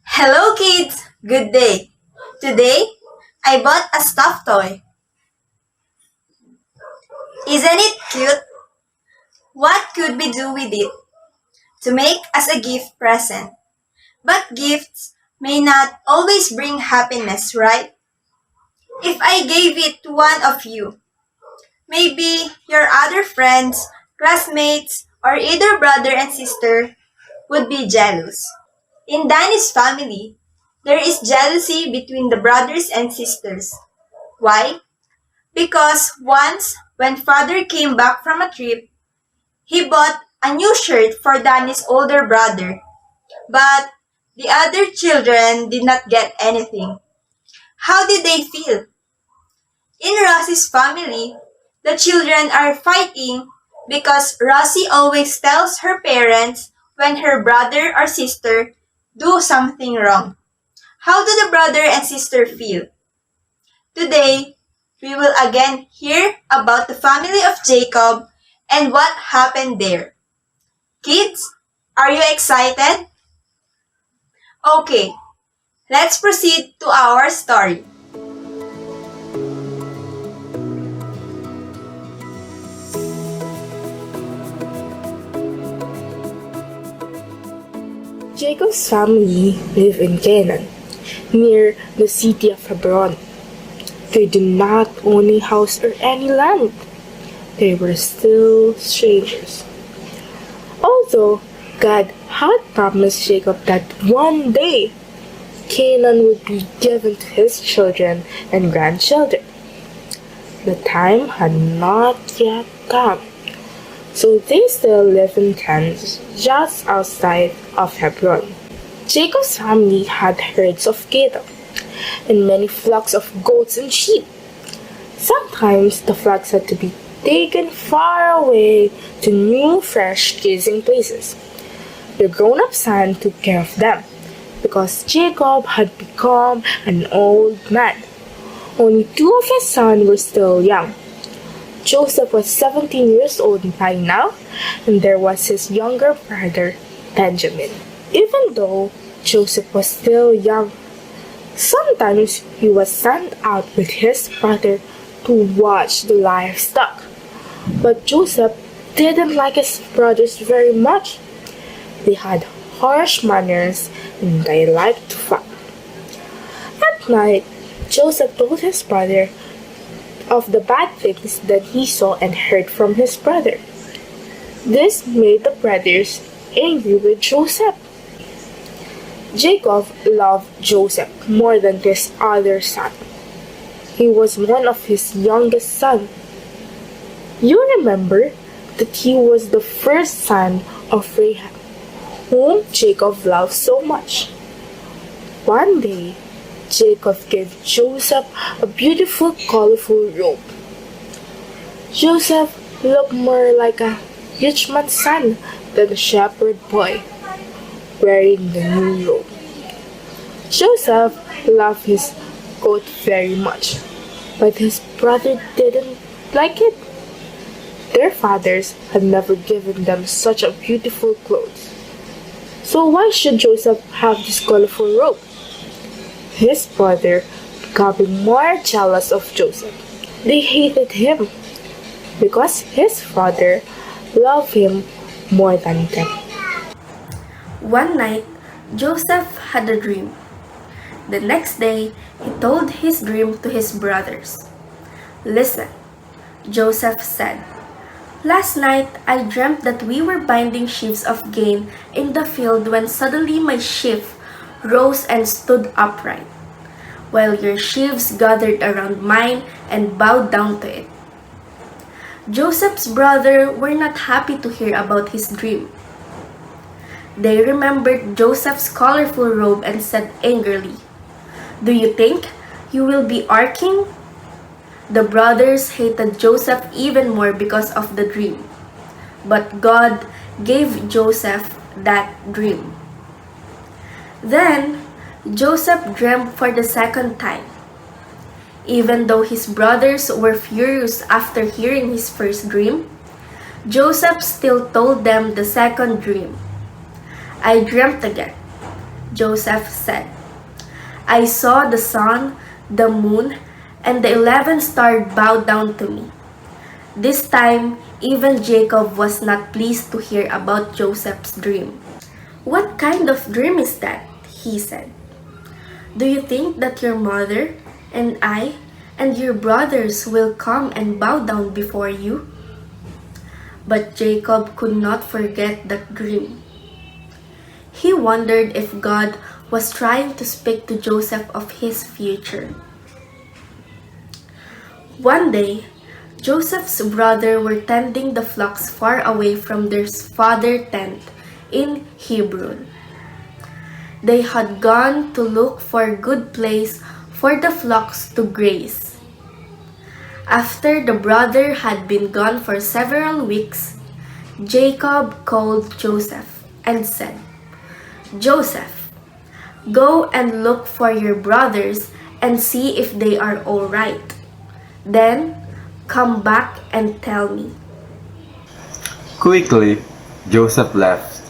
Hello kids! Good day! Today, I bought a stuffed toy. Isn't it cute? What could we do with it? To make as a gift present. But gifts may not always bring happiness, right? If I gave it to one of you, maybe your other friends, classmates, or either brother and sister would be jealous. In Danny's family, there is jealousy between the brothers and sisters. Why? Because once, when father came back from a trip, he bought a new shirt for Danny's older brother. But the other children did not get anything. How did they feel? In Rossie's family, the children are fighting because Rosie always tells her parents when her brother or sister do something wrong. How do the brother and sister feel? Today, we will again hear about the family of Jacob and what happened there. Kids, are you excited? Okay, let's proceed to our story. Jacob's family lived in Canaan, near the city of Hebron. They did not own a house or any land. They were still strangers. Although God had promised Jacob that one day Canaan would be given to his children and grandchildren, the time had not yet come. So they still lived in tents just outside of Hebron. Jacob's family had herds of cattle and many flocks of goats and sheep. Sometimes the flocks had to be taken far away to new fresh grazing places. The grown-up son took care of them because Jacob had become an old man. Only two of his sons were still young. Joseph was 17 years old by now, and there was his younger brother, Benjamin. Even though Joseph was still young, sometimes he was sent out with his brother to watch the livestock. But Joseph didn't like his brothers very much. They had harsh manners and they liked to fight. At night, Joseph told his brother of the bad things that he saw and heard from his brother. This made the brothers angry with Joseph. Jacob loved Joseph more than his other son. He was one of his youngest sons. You remember that he was the first son of Rahab, whom Jacob loved so much. One day, Jacob gave Joseph a beautiful, colorful robe. Joseph looked more like a rich man's son than a shepherd boy, wearing the new robe. Joseph loved his coat very much, but his brother didn't like it. Their fathers had never given them such a beautiful clothes. So why should Joseph have this colorful robe? His brother became more jealous of Joseph. They hated him because his father loved him more than them. One night, Joseph had a dream. The next day, he told his dream to his brothers. Listen, Joseph said, last night I dreamt that we were binding sheaves of grain in the field when suddenly my sheaf rose and stood upright, while your sheaves gathered around mine and bowed down to it. Joseph's brothers were not happy to hear about his dream. They remembered Joseph's colorful robe and said angrily, do you think you will be our king? The brothers hated Joseph even more because of the dream. But God gave Joseph that dream. Then Joseph dreamed for the second time. Even though his brothers were furious after hearing his first dream, Joseph still told them the second dream. I dreamt again. Joseph said, I saw the sun, the moon, and the 11th star bow down to me. This time, even Jacob was not pleased to hear about Joseph's dream. What kind of dream is that? He said. Do you think that your mother and I and your brothers will come and bow down before you? But Jacob could not forget that dream. He wondered if God was trying to speak to Joseph of his future. One day, Joseph's brothers were tending the flocks far away from their father's tent in Hebron. They had gone to look for a good place for the flocks to graze. After the brother had been gone for several weeks, Jacob called Joseph and said, Joseph, go and look for your brothers and see if they are all right. Then come back and tell me. Quickly, Joseph left.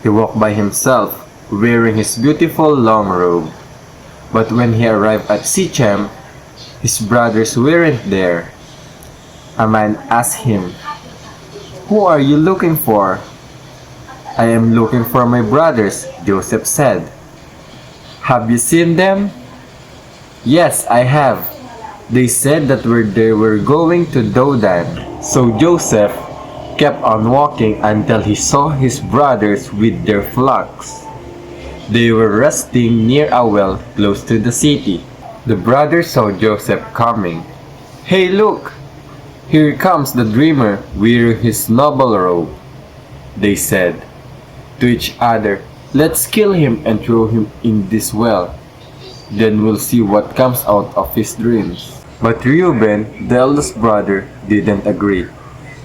He walked by himself, wearing his beautiful long robe. But when he arrived at Shechem, his brothers weren't there. A man asked him, Who are you looking for? I am looking for my brothers, Joseph said. Have you seen them? Yes, I have. They said that they were going to Dodan. So Joseph kept on walking until he saw his brothers with their flocks. They were resting near a well close to the city. The brothers saw Joseph coming. Hey, look! Here comes the dreamer wearing his noble robe. They said to each other, Let's kill him and throw him in this well. Then we'll see what comes out of his dreams. But Reuben, the eldest brother, didn't agree.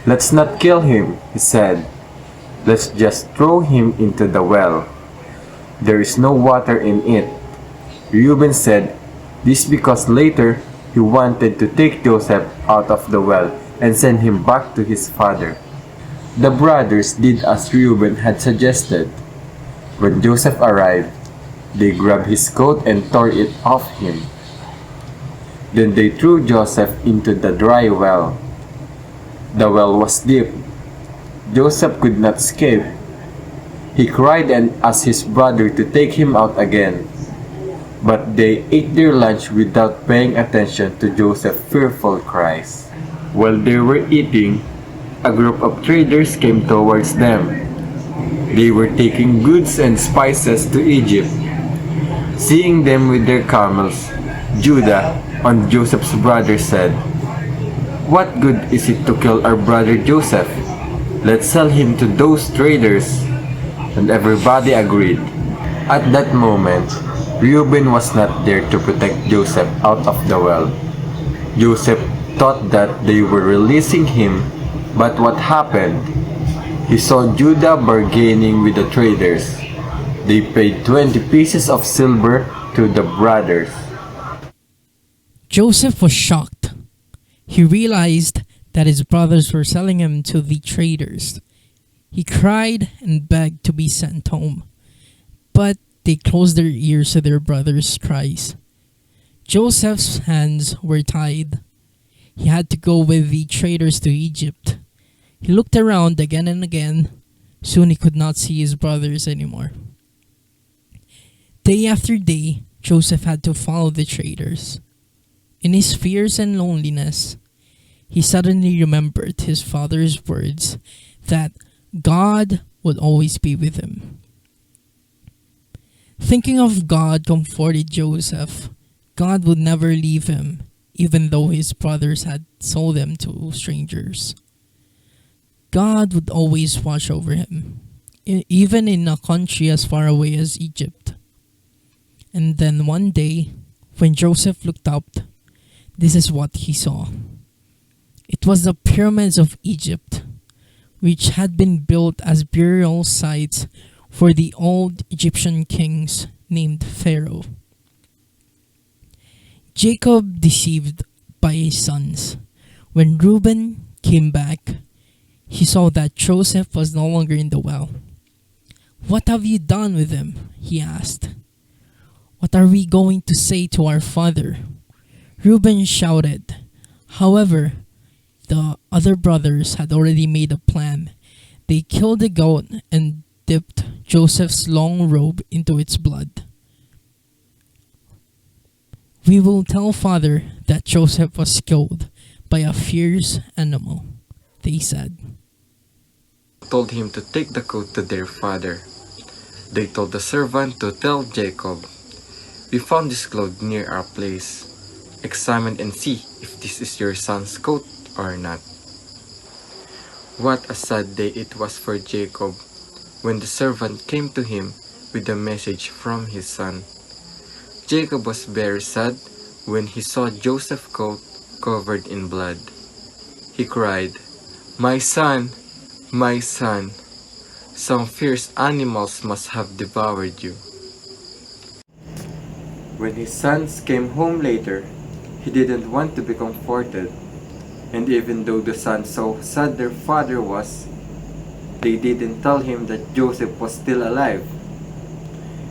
Let's not kill him, he said. Let's just throw him into the well. There is no water in it. Reuben said this because later he wanted to take Joseph out of the well and send him back to his father. The brothers did as Reuben had suggested. When Joseph arrived, they grabbed his coat and tore it off him. Then they threw Joseph into the dry well. The well was deep. Joseph could not escape. He cried and asked his brother to take him out again. But they ate their lunch without paying attention to Joseph's fearful cries. While they were eating, a group of traders came towards them. They were taking goods and spices to Egypt. Seeing them with their camels, Judah, one of Joseph's brothers, said, What good is it to kill our brother Joseph? Let's sell him to those traders. And everybody agreed. At that moment, Reuben was not there to protect Joseph out of the well. Joseph thought that they were releasing him, but what happened? He saw Judah bargaining with the traders. They paid 20 pieces of silver to the brothers. Joseph was shocked. He realized that his brothers were selling him to the traders. He cried and begged to be sent home, but they closed their ears to their brothers' cries. Joseph's hands were tied. He had to go with the traders to Egypt. He looked around again and again. Soon he could not see his brothers anymore. Day after day, Joseph had to follow the traders. In his fears and loneliness, he suddenly remembered his father's words that God would always be with him. Thinking of God comforted Joseph. God would never leave him, even though his brothers had sold him to strangers. God would always watch over him, even in a country as far away as Egypt. And then one day, when Joseph looked up, this is what he saw. It was the pyramids of Egypt, which had been built as burial sites for the old Egyptian kings named Pharaoh. Jacob deceived by his sons. When Reuben came back, he saw that Joseph was no longer in the well. "What have you done with him?" he asked. "What are we going to say to our father?" Reuben shouted. However, the other brothers had already made a plan. They killed the goat and dipped Joseph's long robe into its blood. "We will tell father that Joseph was killed by a fierce animal," they said. Told him to take the coat to their father. They told the servant to tell Jacob, "We found this cloth near our place. Examine and see if this is your son's coat or not." What a sad day it was for Jacob when the servant came to him with a message from his son. Jacob was very sad when he saw Joseph's coat covered in blood. He cried, "My son, my son, some fierce animals must have devoured you." When his sons came home later, he didn't want to be comforted. And even though the sons saw how sad their father was, they didn't tell him that Joseph was still alive.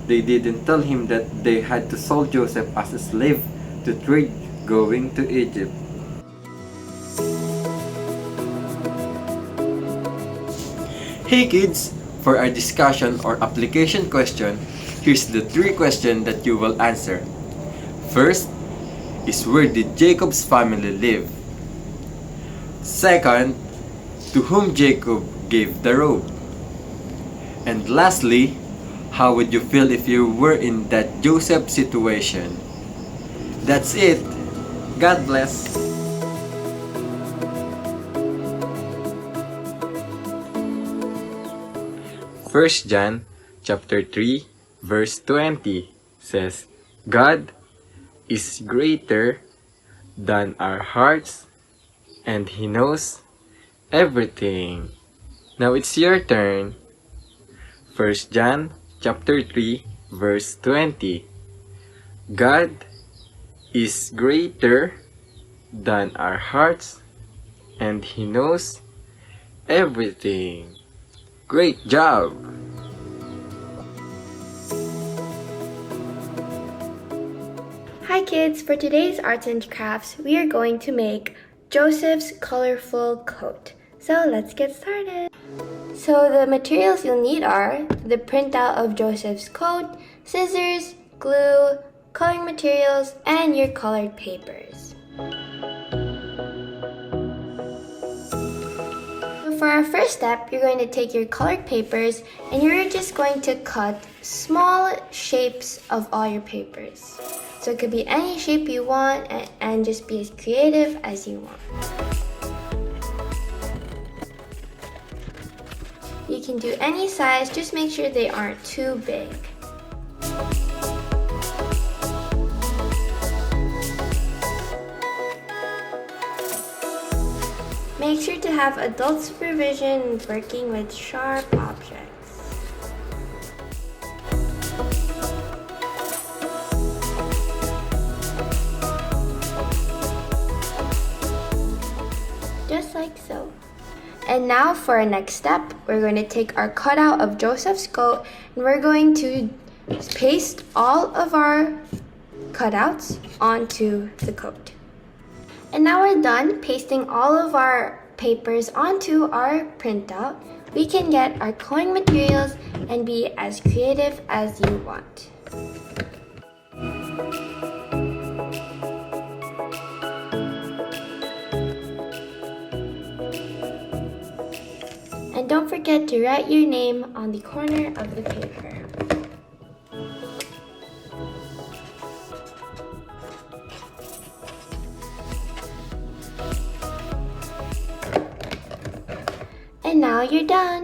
They didn't tell him that they had to sell Joseph as a slave to trade going to Egypt. Hey kids! For our discussion or application question, here's the 3 questions that you will answer. First is, where did Jacob's family live? Second, to whom Jacob gave the robe? And lastly, how would you feel if you were in that Joseph situation? That's it. God bless. First John chapter 3 verse 20 says, "God is greater than our hearts and He knows everything." Now it's your turn. First John chapter 3 verse 20. God is greater than our hearts and He knows everything. Great job! Hi kids, for today's arts and crafts, we are going to make Joseph's colorful coat. So let's get started. So the materials you'll need are the printout of Joseph's coat, scissors, glue, coloring materials, and your colored papers. So for our first step, you're going to take your colored papers and you're just going to cut small shapes of all your papers. So it could be any shape you want and just be as creative as you want. You can do any size, just make sure they aren't too big. Make sure to have adult supervision working with sharp objects. Just like so. And now for our next step, we're going to take our cutout of Joseph's coat and we're going to paste all of our cutouts onto the coat. And now we're done pasting all of our papers onto our printout. We can get our coloring materials and be as creative as you want. And don't forget to write your name on the corner of the paper. And now you're done!